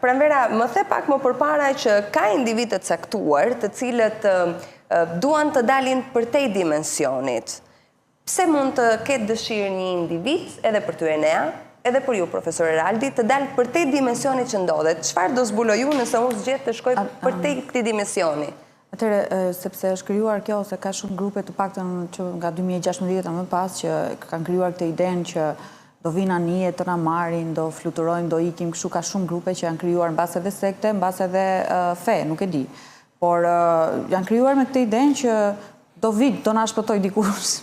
Pranvera, më the pak më përpara që ka individ të caktuar të cilët duan të dalin përtej dimensionit. Pse mund të ketë dëshirë një individ, edhe për ty Enea, edhe për ju, profesor Eraldi, të dalë përtej dimensionit që ndodhet? Çfarë do zbuloju nëse unë zgjedh të shkoj përtej këtij dimensioni? Atëre, sepse është krijuar kjo, ose ka shumë grupe të paktën që nga 2016 më pas që kanë krijuar këtë idenë që do vina nije të na marrin, do fluturojmë, do ikim, kështu ka shumë grupe që janë krijuar mbas edhe sekte, mbas edhe fe, nuk e di. Por janë krijuar me këtë idenë që do vit, do na shpëtoj dikush.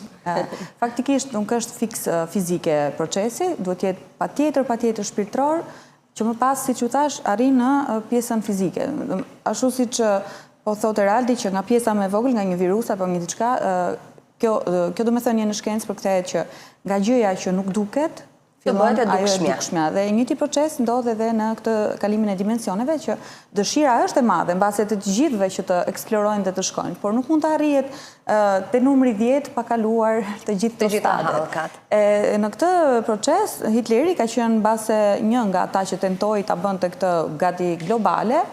Faktikisht nuk është fiks fizike procesi, duhet jetë patjetër shpirtëror, që më pas, siç u thash, arrin në pjesën fizike. Ashtu siç po thotë Eraldi që nga pjesa më e vogël, nga një virus apo një diçka, kjo do me thënë në shkencë për kthehet që nga gjëja që nuk duket, fillon ajo e dukshmja. Dhe njëjti proces ndodh edhe në këtë kalimin e dimensioneve që dëshira është e madhe mbase të gjithëve që të eksplorojnë dhe të shkojnë, por nuk mund të arrihet te numri 10 pa kaluar të gjitha stadiet. Në këtë proces Hitleri ka qenë mbase një nga ata që tentoi ta bënte këtë gati globale,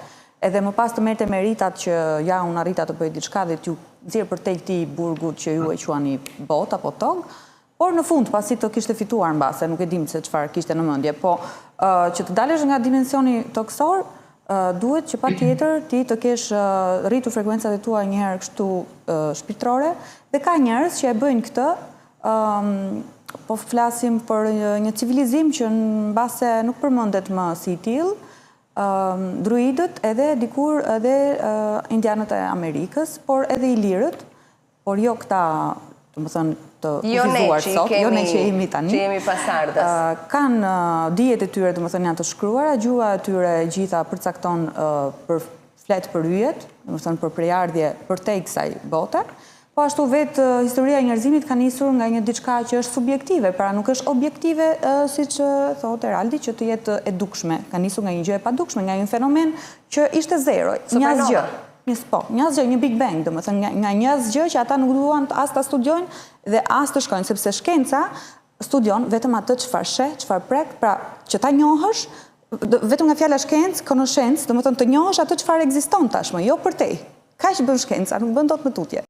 edhe më pas të merrte meritat që ja unë arrita të bëj diçka dhe t'ju nxjerr përtej këtij burgut që ju e quani bot apo tog, por në fund pasi të kishte fituar mbase, nuk e dim se çfarë kishte në mendje, po që të dalësh nga dimensioni toksor, duhet që patjetër ti të kesh rritur frekuencat e tua një herë kështu shpirtërore, dhe ka njerëz që e bëjnë këtë, po flasim për një civilizim që mbase nuk përmendet më si i tillë, druidët edhe dikur edhe indianët e Amerikës, por edhe ilirët, por jo këta, të më thënë, të kufizuar sot, jo ne që jemi tani, që jemi pasardhës. Kanë dijet e tyre, të më thënë, janë të shkruara, gjuha e tyre gjitha përcakton për flet për yjet, të më thënë për prejardhje përtej kësaj bote. Po ashtu vetë historia e njerëzimit ka nisur nga një diçka që është subjektive, pra nuk është objektive, siç thotë Eraldi, që të jetë e dukshme. Ka nisur nga një gjë e padukshme, nga një fenomen që ishte zero, një asgjë. Një asgjë, një Big Bang, domethënë nga një asgjë që ata nuk duan as ta studiojnë dhe as të shkojnë, sepse shkenca studion vetëm atë çfarë sheh, çfarë prek, pra që ta njohësh, vetëm nga fjala shkencë, konoshencë, domethënë të njohësh atë çfarë ekziston tashmë, jo përtej. Kaq bën shkenca, nuk bën dot më tutje.